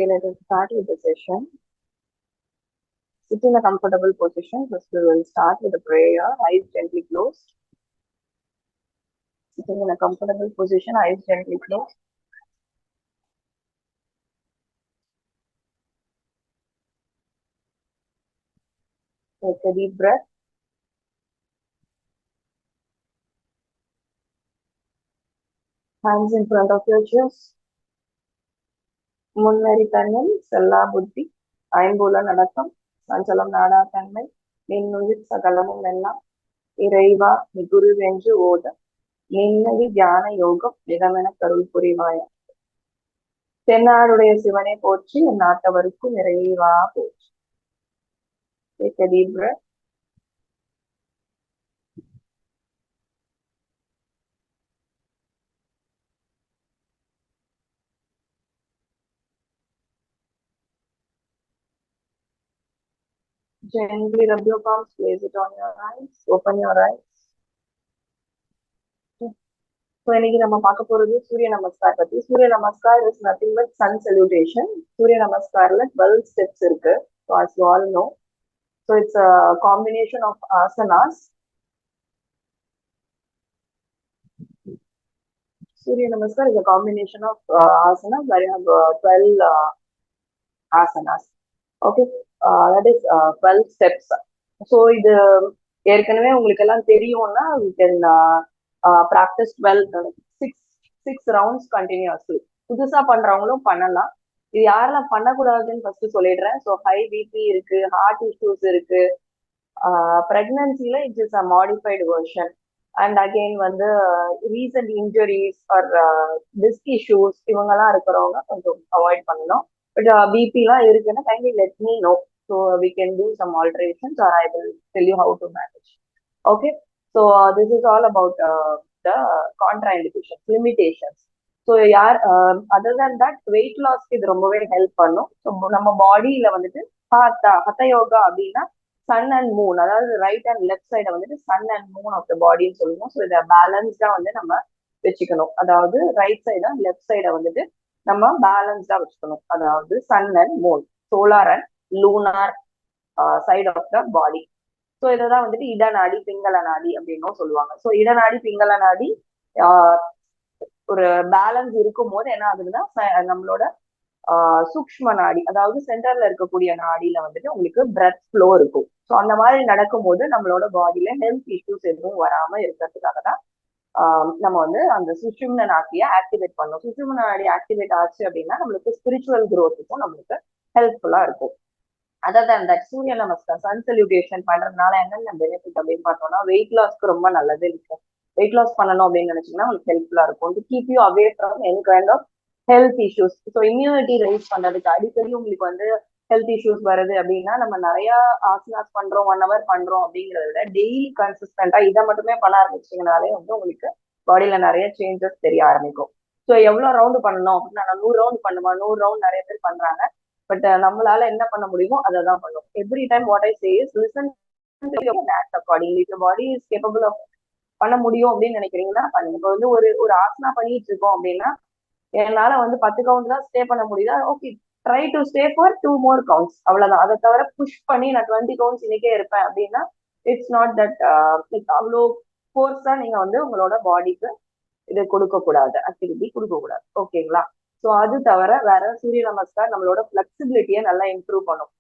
Okay, let us start with the session. Sit in a comfortable position. First, we will start with a prayer. Eyes gently closed. Sitting in a comfortable position, eyes gently closed. Take a deep breath. Hands in front of your chest. முன்னறி தன்மை செல்லா புத்தி ஐம்புலன் அடக்கம் சஞ்சலம் நாடா தன்மை நின்னுயிர் சகலமும் எல்லாம் இறைவா குருவென்று ஓத நின்னடி தியான யோகம் நிகமென கருள் புரிவாயா. தென்னாடுடைய சிவனை போற்றி என் நாட்டவருக்கும் இறைவா போற்றி. Take a deep breath. Gently rub your palms, place it on your eyes, open your eyes. So இன்னைக்கு நம்ம பார்க்க போறது சூரிய நமஸ்கார் பத்தி. Surya Namaskar is nothing but sun salutation. Surya நமஸ்கார்ல 12 ஸ்டெப்ஸ் இருக்கு. So as you all know, so it's a combination of asanas. Surya Namaskar is a combination of asanas where you have 12 asanas. Okay, that is 12 steps. So இது ஏற்கனவே உங்களுக்கு எல்லாம் தெரியும்னா you can practice 6 rounds continuously. புதுசா பண்றவங்களும் பண்ணலாம். இது யாரெல்லாம் பண்ணக்கூடாதுன்னு ஃபர்ஸ்ட் சொல்லிடுறேன். ஸோ ஹை பிபி இருக்கு, ஹார்ட் இஷ்யூஸ் இருக்கு, பிரெக்னன்சில it is a modified version, and again வந்து recent injuries or disc issues இவங்கெல்லாம் இருக்கிறவங்க கொஞ்சம் அவாய்ட் பண்ணணும். பட் பிபிலாம் இருக்குன்னா kindly let me know. So we can do some alterations or I will tell you how to manage. Okay, so this is all about the contraindications, limitations. So யார் other than that weight லாஸ்க்கு இது ரொம்பவே help பண்ணும். So நம்ம பாடியில வந்துட்டு Hatha yoga அப்படின்னா sun and moon, அதாவது ரைட் அண்ட் லெஃப்ட் சைடை வந்துட்டு sun and moon of the பாடின்னு சொல்லுவோம். ஸோ இதை பேலன்ஸ்டா வந்து நம்ம வச்சுக்கணும். அதாவது ரைட் சைடா லெஃப்ட் சைடை வந்துட்டு நம்ம பேலன்ஸ்டா வச்சுக்கணும். அதாவது sun and moon, solar and lunar side of the body. So இதைதான் வந்துட்டு இடநாடி பிங்கள நாடி அப்படின்னும் சொல்லுவாங்க. ஸோ இடநாடி பிங்கள நாடி ஒரு பேலன்ஸ் இருக்கும் போது என்ன ஆகுதுன்னா நம்மளோட சூக்ஷ்ம நாடி, அதாவது சென்டர்ல இருக்கக்கூடிய நாடியில வந்துட்டு உங்களுக்கு பிரெத் ஃப்ளோ இருக்கும். ஸோ அந்த மாதிரி நடக்கும் போது நம்மளோட பாடியில ஹெல்த் இஷ்யூஸ் எதுவும் வராம இருக்கிறதுக்காக தான் நம்ம வந்து அந்த சுஷும்ன நாடியை ஆக்டிவேட் பண்ணணும். சுஷும்ன நாடி ஆக்டிவேட் ஆச்சு அப்படின்னா நம்மளுக்கு ஸ்பிரிச்சுவல் க்ரோத்துக்கும் நம்மளுக்கு ஹெல்ப்ஃபுல்லா இருக்கும். அதாவது அந்த சூரிய நமஸ்கார் சன் சல்யூட்டேஷன் பண்றதுனால என்னென்ன பெனிஃபிட் அப்படின்னு பார்த்தோம்னா வெயிட் லாஸ்க்கு ரொம்ப நல்லது இருக்கும். வெயிட் லாஸ் பண்ணணும் அப்படின்னு நினைச்சீங்கன்னா உங்களுக்கு ஹெல்ப்ஃபுல்லா இருக்கும். To keep you away from any kind of health issues. So immunity rise பண்றதுக்கு, அடிக்கடி உங்களுக்கு வந்து ஹெல்த் இஷ்யூஸ் வருது அப்படின்னா நம்ம நிறைய ஆசனாஸ் பண்றோம், 1 hour பண்றோம் அப்படிங்கிறத விட டெய்லி கன்சிஸ்டன்டா இதை மட்டுமே பண்ண ஆரம்பிச்சிங்கனாலே வந்து உங்களுக்கு பாடியில நிறைய சேஞ்சஸ் தெரிய ஆரம்பிக்கும். ஸோ எவ்வளவு ரவுண்டு பண்ணணும் அப்படின்னா, நான் 100 ரவுண்ட் பண்ணுமா, 100 ரவுண்ட் நிறைய பேர் பண்றாங்க. பட் நம்மளால என்ன பண்ண முடியுமோ அதை தான் பண்ணும். Every time what I say is listen to your accordingly. Your body is capable of பண்ண முடியும் அப்படின்னு நினைக்கிறீங்கன்னா பண்ணுங்க. இப்போ வந்து ஒரு ஆசனா பண்ணிட்டு இருக்கோம் அப்படின்னா என்னால வந்து 10 கவுண்ட் தான் ஸ்டே பண்ண முடியுதா, okay, try to stay for 2 more counts, அவ்வளவுதான். அதை தவிர புஷ் பண்ணி நான் 20 கவுண்ட்ஸ் இன்னைக்கே இருப்பேன் அப்படின்னா இட்ஸ் நாட் தட். அவ்வளோ ஃபோர்ஸா நீங்க வந்து உங்களோட பாடிக்கு இது கொடுக்க கூடாது, ஆக்டிவிட்டி கொடுக்க கூடாது. ஓகேங்களா? ஸோ அது தவிர வேற சூரிய நமஸ்கார் நம்மளோட ஃபிளெக்சிபிலிட்டியை நல்லா இம்ப்ரூவ் பண்ணும்.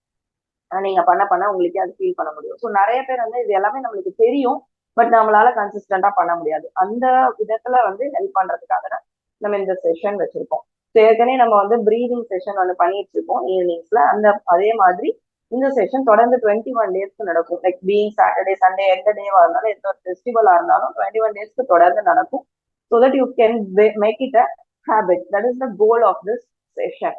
நீங்க பண்ண உங்களுக்கே அது ஃபீல் பண்ண முடியும். ஸோ நிறைய பேர் வந்து இது எல்லாமே நம்மளுக்கு தெரியும், பட் நம்மளால கன்சிஸ்டண்டா பண்ண முடியாது. அந்த விதத்துல வந்து ஹெல்ப் பண்றதுக்காக தான் நம்ம இந்த செஷன் வச்சிருக்கோம். ஸோ ஏற்கனவே நம்ம வந்து பிரீதிங் செஷன் வந்து பண்ணிட்டு இருக்கோம் ஈவினிங்ஸ்ல. அதே மாதிரி இந்த செஷன் தொடர்ந்து 21 டேஸ்க்கு நடக்கும். லைக் பீயிங் சாட்டர்டே சண்டே எந்த டேவா இருந்தாலும், எந்த ஒரு ஃபெஸ்டிவலா இருந்தாலும் 21 டேஸ்க்கு தொடர்ந்து நடக்கும். So that you can make it a habit. That is the goal of this session.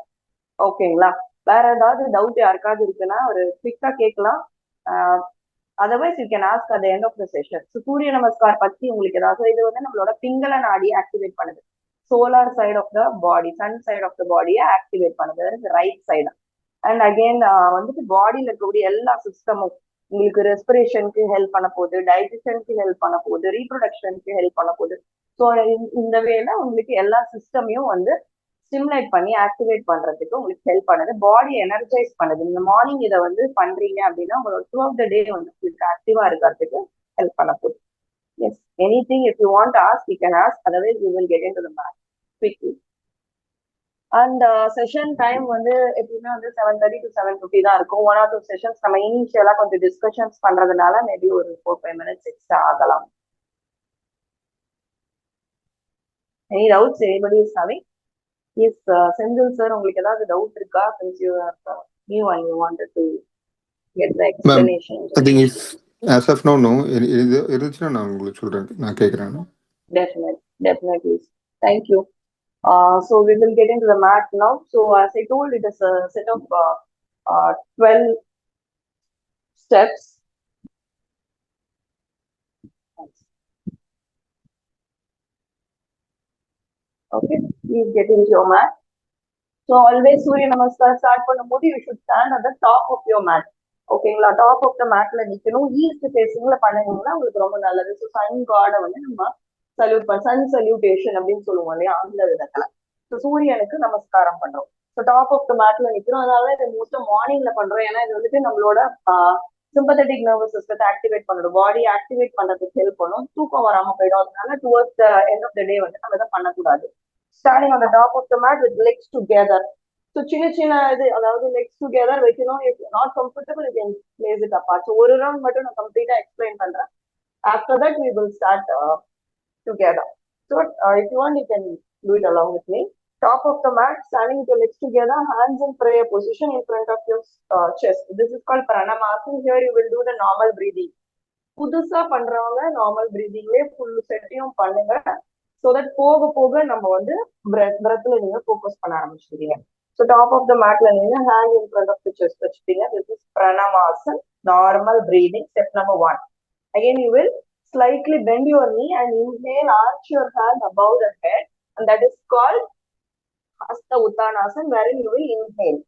ஓகேங்களா? வேற ஏதாவது டவுட் யாருக்காவது இருக்குன்னா ஒரு குவிக்கா கேட்கலாம். Otherwise you can ask at the end of the session. Surya நமஸ்கார் பத்தி உங்களுக்கு ஏதாவது, இது வந்து நம்மளோட பிங்கள நாடியை ஆக்டிவேட் பண்ணுது. Solar side of the body, sun side of the பாடியை ஆக்டிவேட் பண்ணுது, ரைட் சைடு. அண்ட் அகெயின் வந்துட்டு பாடியில இருக்கக்கூடிய எல்லா சிஸ்டமும் உங்களுக்கு ரெஸ்பிரேஷனுக்கு ஹெல்ப் பண்ண போகுது, டைஜஷனுக்கு ஹெல்ப் பண்ண போகுது, ரீப்ரொடக்ஷனுக்கு ஹெல்ப் பண்ண போகுது. ஸோ இந்த வேலை உங்களுக்கு எல்லா சிஸ்டமையும் வந்து ஸ்டிமுலேட் பண்ணி ஆக்டிவேட் பண்றதுக்கு உங்களுக்கு ஹெல்ப் பண்ணுது. பாடி எனர்ஜைஸ் பண்ணுது. நீங்க மார்னிங் இதை வந்து பண்றீங்க அப்படின்னா உங்களோட த்ரூ ஆஃப் த டே வந்து உங்களுக்கு ஆக்டிவா இருக்கிறதுக்கு ஹெல்ப் பண்ண போகுது. Yes, anything if you want to ask, you can ask. Otherwise, we will get into the math quickly. And session time வந்து எப்பயுமே வந்து 7:30 to 7:50 தான் இருக்கும். 1 or 2 செஷன்ஸ் நம்ம இனிஷியலா கொஞ்சம் டிஸ்கஷன்ஸ் பண்றதுனால மேபி ஒரு 4-5 minutes எக்ஸ்ட்ரா ஆகலாம். Any doubts anybody is having? Yes, Senthil sir, உங்களுக்கு ஏதாவது டவுட் இருக்கா? since you are new and you wanted to get the explanation. I think if as of now no, இருந்துச்சுன்னா நான் உங்களுக்கு சொல்றேன், நான் கேட்குறேன். Definitely. Thank you. So we will get into the math now. So as I told, it is a set of 12 steps. Okay, please get into your mat. So always Surya Namaskar start பண்ணும்போது you should stand at the top of your mat. ஓகேங்களா? Top of the மேட்ல நிக்கணும். East ஃபேசிங்ல பண்ணுனீங்கன்னா உங்களுக்கு ரொம்ப நல்லது. So Sun காடை வந்து நம்ம salute பண்ண, சன் சல்யூட்டேஷன் அப்படின்னு சொல்லுவோம் இல்லையா, ஆங்கில விதத்துல. ஸோ சூரியனுக்கு நமஸ்காரம் பண்றோம். ஸோ டாப் ஆஃப் த மேட்ல நிக்கிறோம். அதனால இதை மோஸ்டா மார்னிங்ல பண்றோம். ஏன்னா இது வந்துட்டு நம்மளோட சிம்பத்தட்டிக் நர்வஸ் சிஸ்டத்தை ஆக்டிவேட் பண்ணணும், பாடி ஆக்டிவேட் பண்றதுக்கு ஹெல்ப் பண்ணும். தூக்கம் வராம போயிடும். அதனால towards the end of the day வந்து நம்ம இதை பண்ணக்கூடாது. Standing on the top of the mat with legs together. So சின்ன சின்ன இது, அதாவது லெக்ஸ் டுகெதர் வைக்கணும். If not comfortable you can place it apart. So ஒரு ரவுண்ட் மட்டும் நான் கம்ப்ளீட்டா எக்ஸ்பிளைன் பண்றேன். After that we will start together. So if you want, you can do it along with me. Top of the mat, standing with your legs together, hands in prayer position in front of your chest. This is called Pranamasa. Here you will do the normal breathing. புதுசா பண்றவங்க normal பிரீதிங்லேயே full செட்டையும் பண்ணுங்க. So that போக போக நம்ம வந்து பிரெத்ல நீங்க focus பண்ண ஆரம்பிச்சிருக்கீங்க. ஸோ டாப் ஆஃப் த மேட்ல நீங்க hand in front of the chest வச்சுட்டீங்க. This is Pranamasan, normal breathing. Step number 1. Again you will slightly bend your knee and inhale, arch your hand above the head, and that is called Hasta Uttanasana, wherein you will inhale.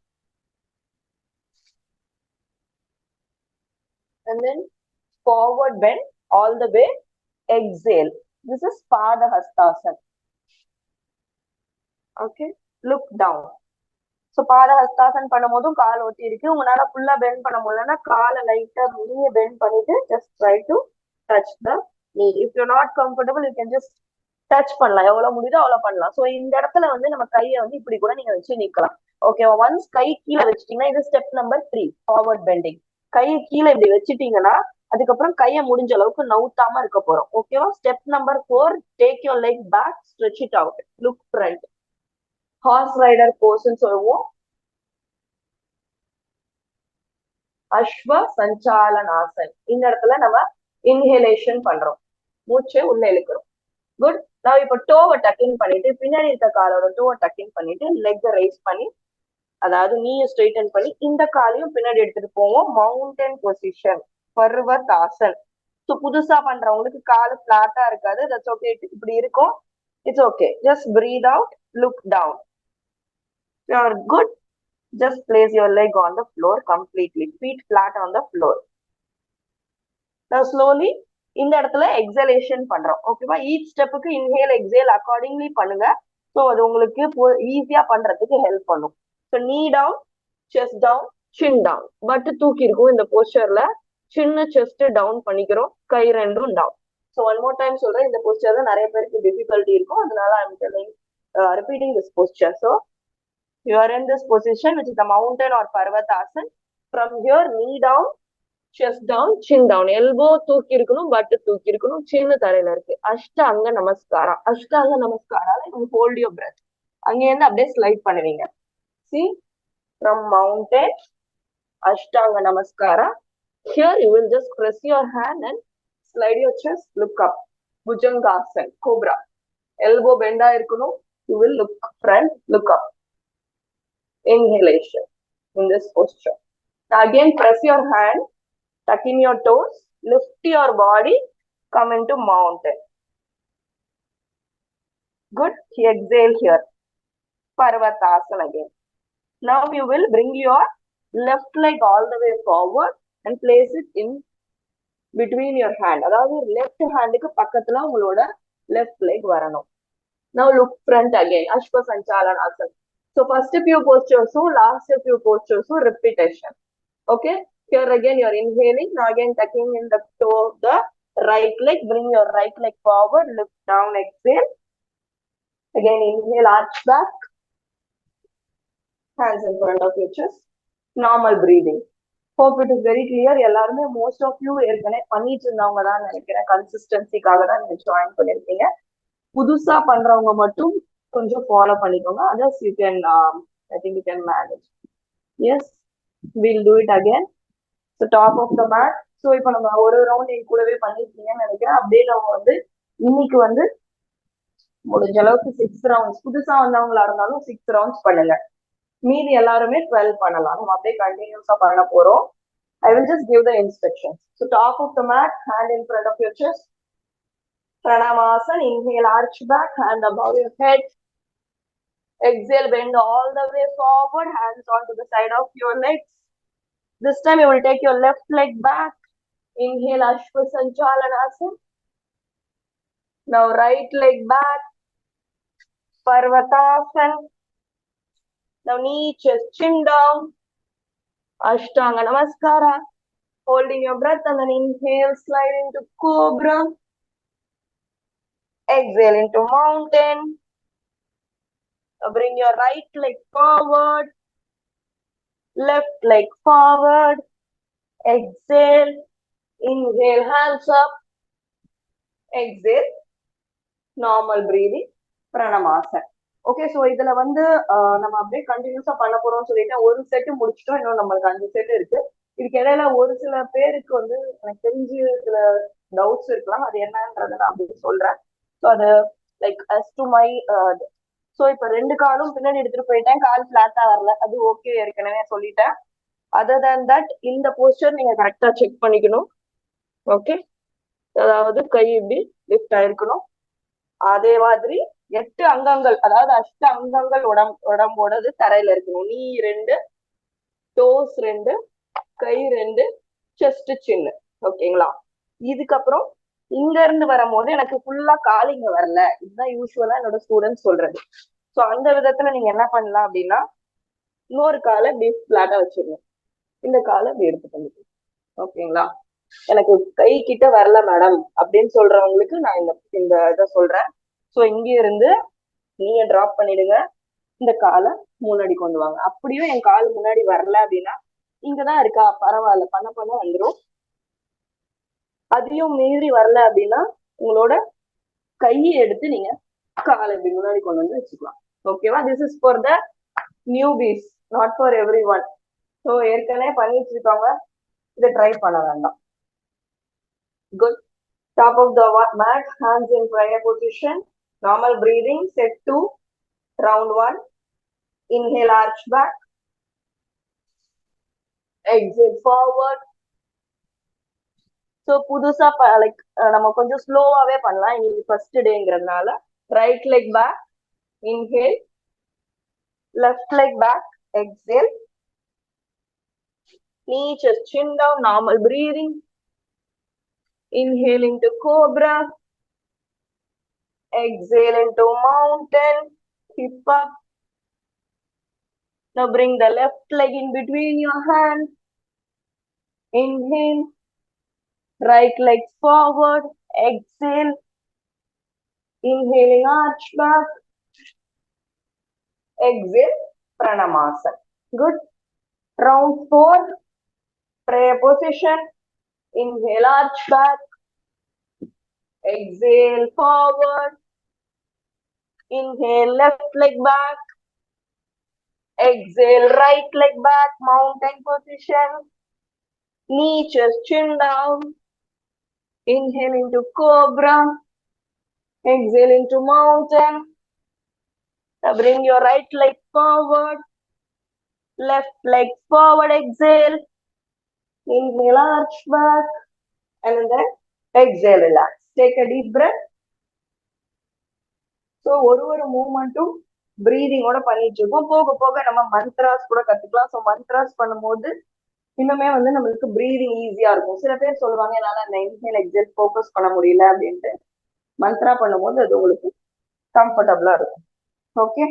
And then forward bend all the way, exhale. This is Pada Hastasana. Okay, look down. So பாத ஹஸ்தாசன் பண்ணும்போதும் கால் ஒட்டி இருக்கு. உங்களால ஃபுல்லா bend பண்ண முடியலன்னா காலை லைட்டா நீங்க பெண்ட் பண்ணிட்டு just try to touch the knee. If you not comfortable you can just touch பண்ணலாம். எவ்வளவு முடியுதோ அவ்வளவு பண்ணலாம். ஸோ இந்த இடத்துல வந்து நம்ம கையை வந்து இப்படி கூட நீங்க வச்சு நிக்கலாம். ஓகேவா? ஒன்ஸ் கை கீழே வச்சுட்டீங்கன்னா இது ஸ்டெப் நம்பர் 3, ஃபார்வர்ட் பெண்டிங். கையை கீழே இப்படி வச்சுட்டீங்கன்னா அதுக்கப்புறம் கையை முடிஞ்ச அளவுக்கு நவுத்தாம இருக்க போறோம். ஓகேவா? Step number 4, take your leg back, stretch it out, look front. Horse rider போஸ்ன்னு சொல்லுவோம். அஸ்வ சஞ்சாலனாசன். இந்த இடத்துல நம்ம இன்ஹேலேஷன் பண்றோம், மூச்சை உள்ள இழுக்கிறோம். குட். நான் இப்போ டோவை டக்கிங் பண்ணிட்டு, பின்னாடி இருக்க காலோட டோவை டக்கிங் பண்ணிட்டு, லெக் ரைஸ் பண்ணி, அதாவது நீயை ஸ்ட்ரைட்டன் பண்ணி இந்த காலையும் பின்னாடி எடுத்துட்டு போவோம். Mountain position, பர்வதாசன். ஸோ புதுசா பண்றவங்களுக்கு காலு பிளாட்டா இருக்காது. That's okay. இப்படி இருக்கும். It's okay. Just breathe out, look down. You are good. Just place your leg on the floor completely, feet flat on the floor. Now slowly இந்த இடத்துல எக்ஸலேஷன் பண்றோம். ஓகேவா? ஈச் ஸ்டெப்புக்கு இன்ஹேல் எக்ஸேல் அக்கார்டிங்லி பண்ணுங்க. So அது உங்களுக்கு ஈஸியா பண்றதுக்கு ஹெல்ப் பண்ணும். So knee down, chest down, chin down. But தூக்கி இருக்கும் இந்த போஸ்டர்ல. சின்ன செஸ்ட் டவுன் பண்ணிக்கிறோம், கை ரெண்டும் down. So one more time சொல்றேன். இந்த போஸ்டர்ல நிறைய பேருக்கு டிஃபிகல்ட்டி இருக்கும். அதனால I'm telling repeating this posture. So you are in this position, which is the mountain or Parvatasana. From here, knee down, chest down, chin down. Elbow தூக்கி இருக்கணும், butt தூக்கி இருக்கணும், சின்ன தரையில இருக்கு. அஷ்டாங்க நமஸ்காரம். அஷ்டாங்க நமஸ்காரால you hold your breath. அங்கேருந்து அப்படியே ஸ்லைட் பண்ணுவீங்க. See, from mountain, Ashtanga நமஸ்காரா. Here you will just press your hand and slide your chest, look up. Bhujangasana, cobra. Elbow bend இருக்கணும். You will look front, look up. Inhalation in this posture. Now again press your hand, tuck in your toes, lift your body, come into mountain. Good. Exhale here, Parvatasana again. Now you will bring your left leg all the way forward and place it in between your hand. அதாவது left ஹேண்டுக்கு பக்கத்துல உங்களோட left leg வரணும். Now look front again, Ashwa Sanchalanasana. So first few postures, last few postures, repetition. Okay, here again you're inhaling, now again tucking in the toe of the right leg, bring your right leg forward, lift down, exhale. Again inhale, arch back, hands in front of your chest, normal breathing. Hope it is very clear. எல்லாருமே most of you ஏற்கனவே பண்ணிட்டு இருந்தவங்க தான் நினைக்கிறேன், கன்சிஸ்டன்சிக்காக தான் நீங்க join பண்ணிருக்கீங்க. புதுசா பண்றவங்க மட்டும் கொஞ்சம் ஃபாலோ பண்ணிக்கோங்க. Others you can, I think you can manage. Yes, will do it again. So top of the mat. So இப்போ நம்ம ஒரு ரவுண்ட் என் கூடவே பண்ணிருக்கீங்கன்னு நினைக்கிறேன். அப்படியே நம்ம வந்து இன்னைக்கு வந்து முடிஞ்ச அளவுக்கு 6 ரவுண்ட்ஸ், புதுசா வந்தவங்களா இருந்தாலும் 6 ரவுண்ட்ஸ் பண்ணுங்க. மீதி எல்லாருமே 12 பண்ணலாம். நம்ம அப்படியே கண்டினியூஸா பண்ண போறோம். I will just give the instructions. So top of the mat, hand in front of your chest. Pranamasana, inhale, arch back, hand above your head. Exhale, bend all the way forward, hands onto the side of your legs. This time you will take your left leg back. Inhale, Ashwa Sanchalanasana. Now right leg back, Parvatasana. Now knee, chest, chin down. Ashtanga Namaskara. Holding your breath and then inhale, slide into Cobra. Exhale into Mountain. Now bring your right leg forward, left leg forward. Exhale, inhale, hands up. Exhale, normal breathing, Pranamasana. Okay, so இதுல வந்து நம்ம அப்படியே கண்டினியூஸா பண்ண போறோம்னு சொல்லிட்டு ஒரு set முடிச்சிட்டோம். இன்னும் நம்மளுக்கு 5 செட் இருக்கு. இதுக்கு இடையில ஒரு சில பேருக்கு வந்து எனக்கு தெரிஞ்சு சில டவுட்ஸ் இருக்கலாம். அது என்னன்றதை நான் அப்படி சொல்றேன். ஸோ அது like us to my, so இப்போ 2 காலும் பின்னாடி எடுத்துட்டு போயிட்டேன், கால் ஃபிளாட்டா வரல, அது ஓகே, ஏற்கனவே சொல்லிட்டேன். அதர் தேன் தட் இந்த போஸ்டர் நீங்க கரெக்டா செக் பண்ணிக்கணும். ஓகே, அதாவது கை இப்படி லிஃப்ட் ஆயிருக்கணும். அதே மாதிரி 8 அங்கங்கள், அதாவது அஷ்ட அங்கங்கள் உடம்போடது தரையில இருக்கணும். நீ 2, டோஸ் 2, கை 2, செஸ்ட் சின்ன. ஓகேங்களா? இதுக்கப்புறம் இங்க இருந்து வரும்போது எனக்கு ஃபுல்லா காலிங்க வரல, இதுதான் யூஸ்வலா என்னோட ஸ்டூடெண்ட்ஸ் சொல்றது. ஸோ அந்த விதத்துல நீங்க என்ன பண்ணலாம் அப்படின்னா, இன்னொரு காலை இப்படி ஃபிளாட்டா வச்சிடணும், இந்த காலை இப்படி எடுத்து பண்ணிக்கணும். ஓகேங்களா? எனக்கு கை கிட்ட வரல மேடம் அப்படின்னு சொல்றவங்களுக்கு நான் இந்த இதை சொல்றேன். ஸோ இங்க இருந்து நீங்க டிராப் பண்ணிடுங்க, இந்த காலை முன்னாடி கொண்டு வாங்க. அப்படியும் என் கால் முன்னாடி வரல அப்படின்னா, இங்கதான் இருக்கா, பரவாயில்ல, பண்ண வந்துடும். அதையும் மீறி வரல அப்படின்னா உங்களோட கையை எடுத்து நீங்க காலை இப்படி முன்னாடி கொண்டு வந்து வச்சுக்கலாம். ஓகேவா? This is for the newbies, not for every one. So ஏற்கனவே பண்ணி வச்சிருக்காங்க, இதை ட்ரை பண்ண வேண்டாம். Good. Top of the mat, hands in prayer position. Normal breathing, set 2, round 1. Inhale, arch back. Exhale, forward. So புதுசா லைக் நம்ம கொஞ்சம் ஸ்லோவாவே பண்ணலாம், இன்னைக்கு ஃபர்ஸ்ட் டேங்கிறதுனால. Right leg back, inhale, left leg back, exhale, knee, chest, chin down, normal breathing. Inhale into cobra. Exhale into mountain, hip up. Now bring the left leg in between your hands. Inhale, right leg forward, exhale, inhaling arch back, exhale, Pranamasana. Good. Round 4, prayer position. Inhale, arch back, exhale, forward, inhale, left leg back, exhale, right leg back, mountain position, knee, chest, chin down. Inhale into cobra, exhale into mountain. Now bring your right leg forward, left leg forward, exhale, inhale, arch back, and then exhale, relax. Take a deep breath. So ஒரு மூவ்மெண்ட்டும் பிரீதிங்கோட பண்ணிட்டு இருக்கோம். போக போக நம்ம mantras கூட கத்துக்கலாம். So mantras பண்ணும்போது இன்னுமே வந்து நம்மளுக்கு பிரீதிங் ஈஸியா இருக்கும். சில பேர் சொல்லுவாங்க என்னால இன்ஹேல் எக்ஸேல் ஃபோக்கஸ் பண்ண முடியல அப்படின்ட்டு. மந்த்ரா பண்ணும்போது அது உங்களுக்கு comfortable. Okay.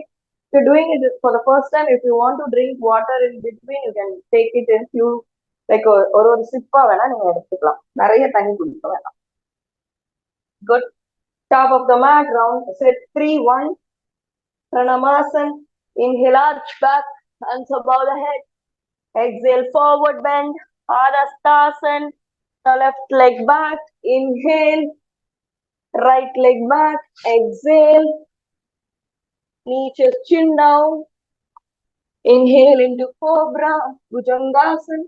If you're doing it for the first time, if you want to drink water in between, you can take it in few, like ஒரு சிப்பா வேணா நீங்க எடுத்துக்கலாம், நிறைய தண்ணி குடிக்க வேணாம். Good. Top of the mat, round set 3-1. Pranamasan. Inhale, arch back, hands above the head. Exhale, forward bend. Adhastasana. The left leg back. Inhale. Right leg back. Exhale. Knee, chest, chin down. Inhale into Cobra, Bhujangasana.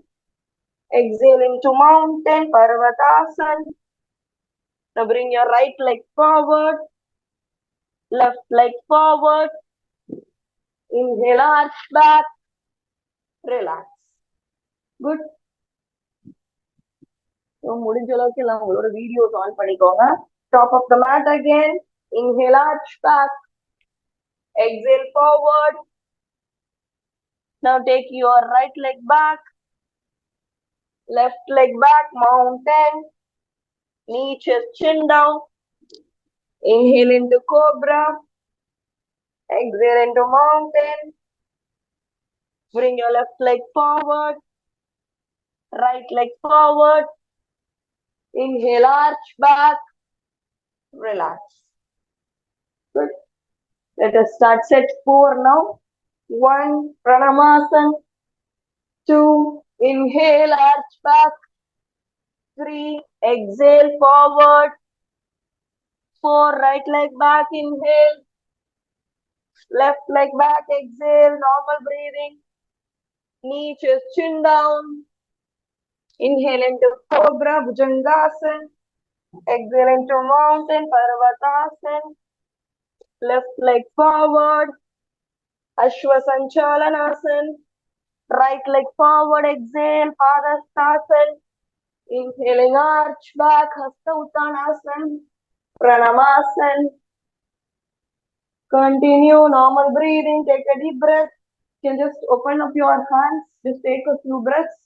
Exhale into Mountain, Parvatasana. Now bring your right leg forward, left leg forward. Inhale, arch back, relax. Good. So, முடிஞ்ச அளவுக்கு எல்லாம் உங்களோட videos on பண்ணிக்கோங்க. Top of the mat again. Inhale, arch back. Exhale, forward. Now take your right leg back, left leg back, mountain. Knee, chest, chin down. Inhale into Cobra. Exhale into mountain. Bring your left leg forward, right leg forward. Inhale, arch back, relax. Good. Let us start set 4 now. 1, Pranamasana. 2, inhale, arch back. 3, exhale, forward. 4, right leg back, inhale. Left leg back, exhale, normal breathing. Knee, chest, chin down. Inhale into Cobra, Bhujangasana. Exhale into Mountain, Parvatasana. Left leg forward, Ashwa Sanchalanasana. Right leg forward, exhale, Padastasana. Inhaling, arch back, Hasta Uttanasana. Pranamasana. Continue normal breathing, take a deep breath. You can just open up your hands, just take a few breaths.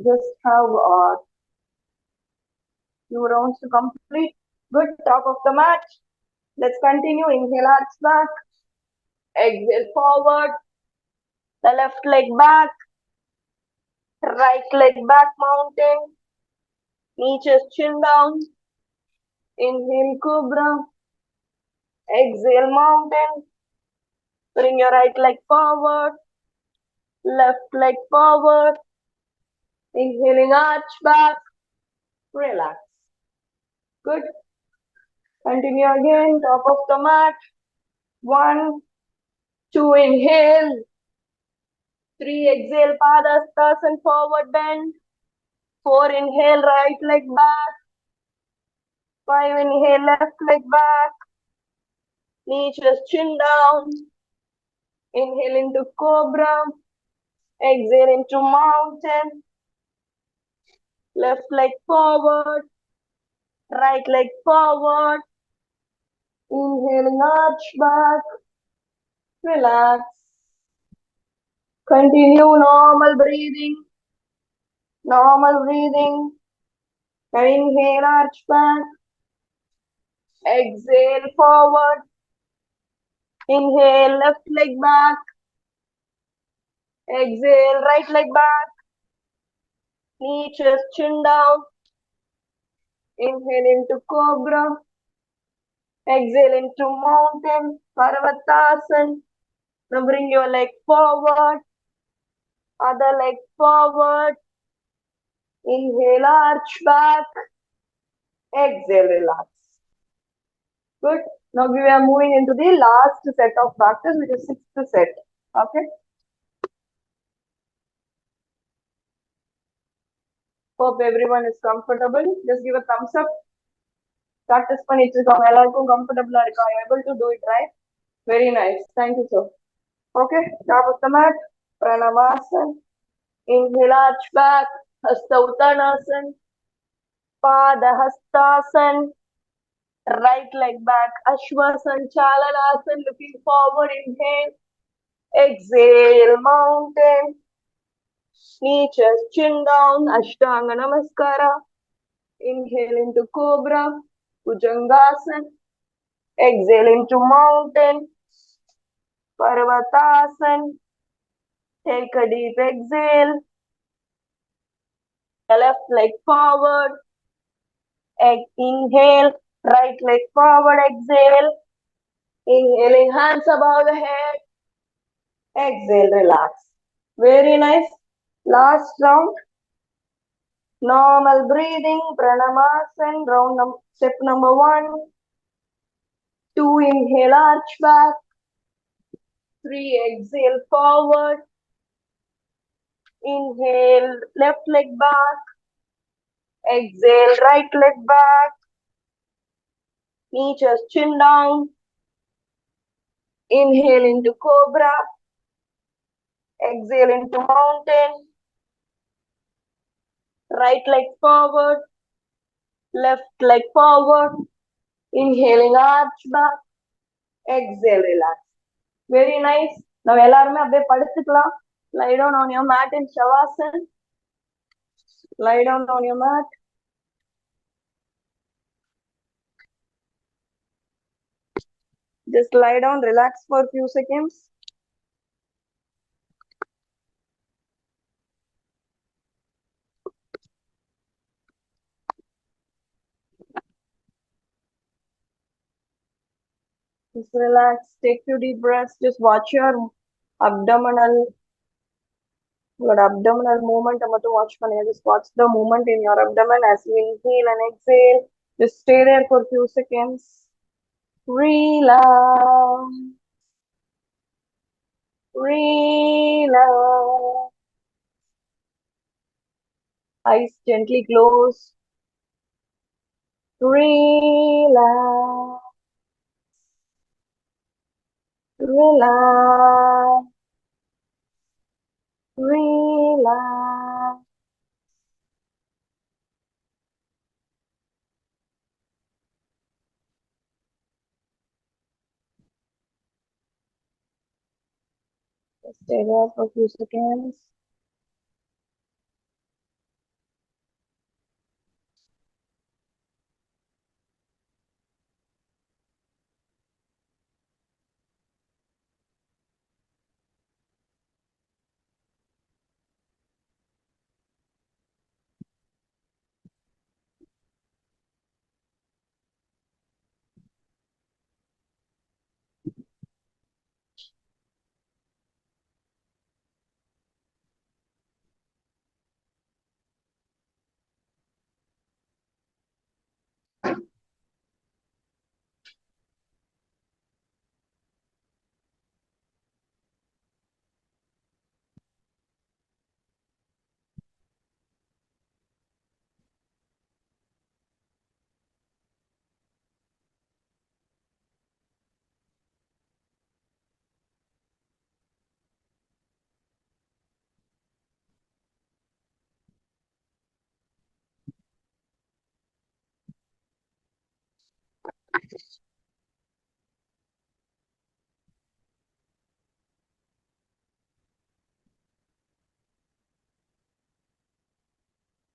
Just have few rounds to complete. Good. Top of the mat. Let's continue. Inhale, arch back. Exhale, forward. The left leg back. Right leg back, mountain. Knee, chest, chin down. Inhale, Cobra. Exhale, mountain. Bring your right leg forward. Left leg forward. Inhaling, arch back. Relax. Good. Continue again. Top of the mat. 1, 2, inhale. 3, exhale, Padastasana, forward bend. 4, inhale, right leg back. 5, inhale, left leg back. Knee, chest, chin down. Inhale into Cobra. Exhale into Mountain. Left leg forward. Right leg forward. Inhaling, arch back. Relax. Continue normal breathing. Normal breathing. Inhale, arch back. Exhale, forward. Inhale, left leg back. Exhale, right leg back. Knee, chest, chin down. Inhale into Cobra. Exhale into Mountain, Parvatasana. Now bring your leg forward. Other leg forward. Inhale, arch back. Exhale, relax. Good. Now we are moving into the last set of practice, which is 6th set. Okay. Hope everyone is comfortable. Just give a thumbs up. Practice பண்ணிட்டு இருக்கவங்க எல்லாருக்கும் comfortable இருக்கா? I'm able to do it, right? Very nice. Thank you, sir. Okay. Top of the mat. Pranamasan. Inhale, arch back. Hasta Uttanasana. Padahastasana. Right leg back. Ashwa Sanchalanasana. Looking forward. Inhale. Exhale, mountain. Knee, chest, chin down. Ashtanga Namaskara. Inhale into cobra, Bhujangasana. Exhale into mountain, Parvatasana. Take a deep exhale. Left leg forward. Inhale, right leg forward, exhale. Inhaling, hands above the head. Exhale, relax. Very nice. Last round. Normal breathing, Pranamasana, step number 1. 2, inhale, arch back. 3, exhale, forward. Inhale, left leg back. Exhale, right leg back. Knee, chest, chin down. Inhale into cobra. Exhale into mountain. Right leg forward. Left leg forward. Inhaling, arch back. Exhale, relax. Very nice. Now எல்லாருமே அப்படியே படுத்துக்கலாம். Lie down on your mat in Shavasana. Lie down on your mat. Just lie down, relax for a few seconds. Just relax. Take few deep breaths. Just watch your abdominal movement. Watch just watch the movement in your abdomen as you inhale and exhale. Just stay there for a few seconds. Relax. Relax. Eyes gently close. Relax. Relax. Relax. Just stay there for a few seconds.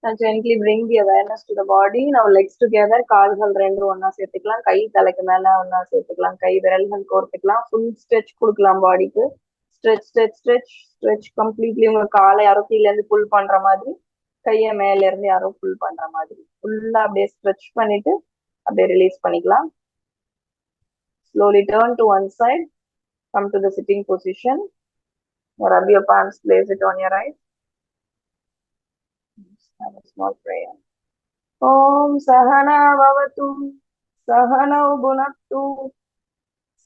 And gently bring the awareness to the body. Now legs together, கால்கள் ரெண்டு ஒண்ணா சேர்த்துக்கலாம். கை தலைக்கு மேல ஒண்ணா சேர்த்துக்கலாம். கை விரல்கள் கோர்த்துக்கலாம். Full stretch கொடுக்கலாம் பாடிக்கு. Stretch, stretch, stretch, stretch completely. உங்க காலை யாரோ கீழ இருந்து புல் பண்ற மாதிரி, கைய மேல இருந்து யாரோ புல் பண்ற மாதிரி. ஃபுல்லா அப்படியே stretch பண்ணிட்டு அப்படியே ரிலீஸ் பண்ணிக்கலாம். Slowly turn to one side. Come to the sitting position. Rub your palms, place it on your right. Have a small prayer. Om Sahana Bhavatu Sahanau Bhunaktu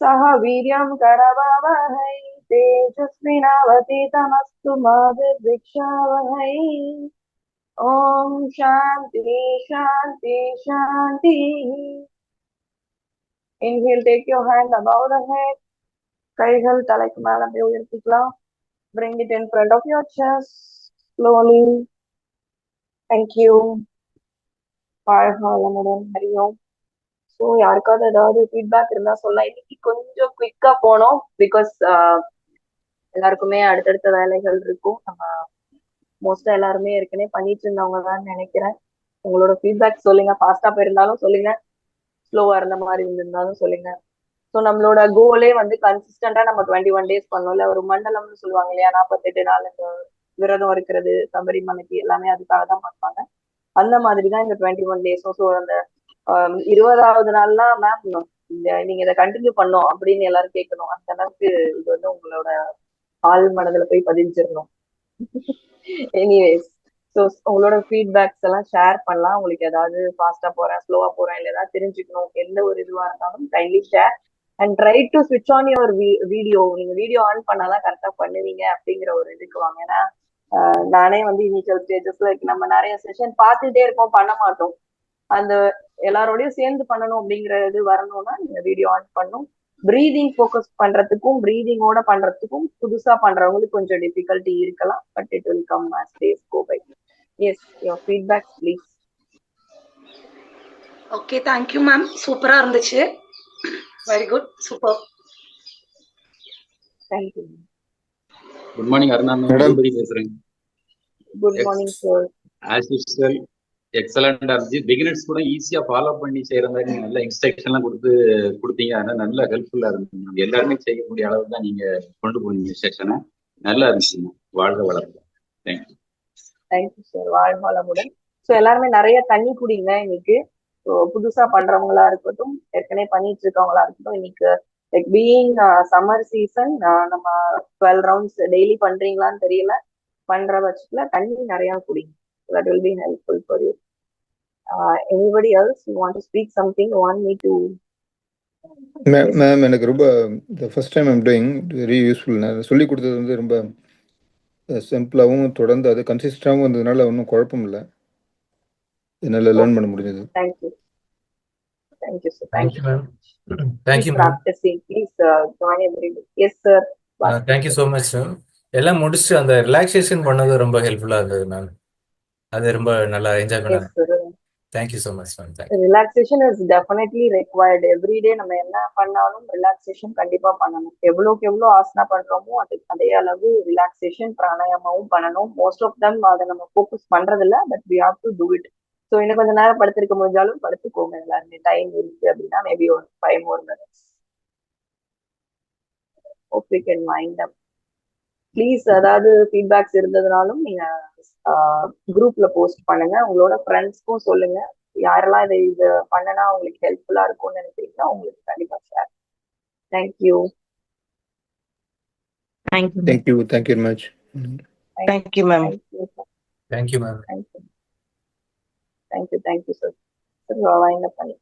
Saha Viryam Karavavahai Tejasvinavaditamastu Ma Vidvikshavahai. Om Shanti Shanti Shanti. Inhale, take your hand above the head. கைகள் தலைக்கு மேல அப்படியே உயர்த்திக்கலாம். Bring it in front of your chest slowly. Thank you. Hariom. So யாருக்காவது ஏதாவது feedback இருந்தா சொல்லலாம். இன்னைக்கு கொஞ்சம் குயிக்கா போனோம் பிகாஸ் எல்லாருக்குமே அடுத்தடுத்த வேலைகள் இருக்கும். நம்ம மோஸ்டா எல்லாருமே ஏற்கனவே பண்ணிட்டு இருந்தவங்க தான் நினைக்கிறேன். உங்களோட ஃபீட்பேக் சொல்லுங்க. ஃபாஸ்டா போயிருந்தாலும் சொல்லுங்க, ஸ்லோவா இருந்த மாதிரி இருந்திருந்தாலும் சொல்லுங்க. ஸோ நம்மளோட கோலே வந்து கன்சிஸ்டண்டா நம்ம 21 டேஸ் பண்ணோம்ல, ஒரு மண்டலம்னு சொல்லுவாங்க இல்லையா, 48 நாள் இந்த விரதம் இருக்கிறது, சபரிமலைக்கு எல்லாமே அதுக்காக தான் பார்ப்பாங்க. அந்த மாதிரி தான் இந்த 21 டேஸும். ஸோ அந்த 20வது நாள்லாம் மேம் நீங்க இதை கண்டினியூ பண்ணோம் அப்படின்னு எல்லாரும் கேட்கணும். அந்த அளவுக்கு இது வந்து உங்களோட ஆள் மனதுல போய் பதிஞ்சிடணும். எனிவேஸ், ஸோ உங்களோட ஃபீட்பேக்ஸ் எல்லாம் ஷேர் பண்ணலாம். உங்களுக்கு ஏதாவது ஃபாஸ்டா போறேன், ஸ்லோவா போறேன், இல்லை ஏதாவது தெரிஞ்சுக்கணும், எந்த ஒரு இதுவா இருந்தாலும் kindly share and try to ஸ்விட்ச் ஆன் யுவர் வீடியோ. நீங்க வீடியோ ஆன் பண்ணாதான் கரெக்டா பண்ணுவீங்க அப்படிங்கிற ஒரு இதுக்கு வாங்க. ஏன்னா நானே வந்து இனிஷியல் ஸ்டேஜஸ்ல நம்ம நிறைய செஷன் பார்த்துட்டே இருக்கோம், பண்ண மாட்டோம். அந்த எல்லாரோடையும் சேர்ந்து பண்ணணும் அப்படிங்கிற இது வரணும்னா நீங்க வீடியோ ஆன் பண்ணும். பிரீதிங் ஃபோக்கஸ் பண்றதுக்கும் பிரீதிங்கோட பண்றதுக்கும் புதுசா பண்றவங்களுக்கு கொஞ்சம் டிஃபிகல்ட்டி இருக்கலாம். But it will come as days go by. Yes, your feedback please. Okay, thank you ma'am. சூப்பரா இருந்துச்சு. Very good, super. Thank you. Good morning Aruna ma'am, Boopathi பேசுறேன். Good morning sir. As usual எக்ஸலண்டா இருந்துச்சு. பிகினர்ஸ் கூட ஈஸியா ஃபாலோ பண்ணி செய்யற மாதிரி நல்ல இன்ஸ்ட்ரக்ஷன்லாம் கொடுத்தீங்க. அதனால நல்ல ஹெல்ப்ஃபுல்லா இருந்துச்சு. எல்லாருமே செய்யக்கூடிய அளவுக்கு தான் நீங்க கொண்டு போனீங்க செஷனை. நல்லா இருந்துச்சுங்க. வாழ்க வளர்க்க. தேங்க்யூ. Thank you sir. வாழ்க வளமுடன். ஸோ எல்லாருமே நிறைய தண்ணி குடிங்க இன்னைக்கு. ஸோ புதுசா பண்றவங்களா இருக்கட்டும், ஏற்கனவே பண்ணிட்டு இருக்கவங்களா இருக்கட்டும், இன்னைக்கு லைக் பீயிங் சம்மர் சீசன், நம்ம 12 ரவுண்ட்ஸ் டெய்லி பண்றீங்களான்னு தெரியல. பண்ற பட்சத்துல தண்ணி நிறைய குடிங்க. That will be helpful for you. Anybody else you want to speak something, want me to? Ma'am எனக்கு ரொம்ப first time I'm doing very useful. நான் சொல்லி கொடுத்தது வந்து ரொம்ப சிம்பிளாகவும் தொடர்ந்து அது கன்சிஸ்டாகவும் இருந்ததுனால ஒன்றும் குழப்பம் இல்லை. என்னால் லேர்ன் பண்ண முடிஞ்சது. Thank you. Thank you sir. Thank you, ma'am. Thank you, ma'am. Practicing. Please join everybody. Yes sir. Thank you so much, sir. எல்லாம் முடிச்சுட்டு அந்த ரிலாக்ஸேஷன் பண்ணது ரொம்ப ஹெல்ப்ஃபுல்லா இருந்தது மேம். அது ரொம்ப நல்லா என்ஜாய் Yes பண்ணேன். sir. Thank you so much ma'am. Relaxation is definitely required. Everyday நம்ம என்ன பண்ணாலும் ரிலாக்ஸேஷன் கண்டிப்பா பண்ணணும். எவ்வளோக்கு எவ்வளோ ஆசனா பண்றோமோ அதே அளவு ரிலாக்ஸேஷன் பிராணாயாமாவும் பண்ணணும். மோஸ்ட் ஆஃப் தம் அதை நம்ம ஃபோக்கஸ் பண்றது இல்லை, but we have to do it. So இன்னும் கொஞ்சம் நேரம் படுத்திருக்க முடிஞ்சாலும் படுத்துக்கோங்க. எல்லாருமே டைம் இருக்கு அப்படின்னா மேபி ஒரு 5 more minutes. Hope we can wind up. Please ஏதாவது ஃபீட்பேக்ஸ் இருந்ததுனாலும் நீங்க குரூப்ல போஸ்ட் பண்ணுங்க. உங்களோட ஃப்ரெண்ட்ஸ்க்கும் சொல்லுங்க. யாரெல்லாம் இது பண்ணனா உங்களுக்கு ஹெல்ப்ஃபுல்லா இருக்கும்னு நினைக்கிறீங்களோ உங்களுக்கு கண்டிப்பா share. Thank you. Thank you very much. Thank you ma'am. Thank you ma'am. Thank you sir. Wind up பண்ணி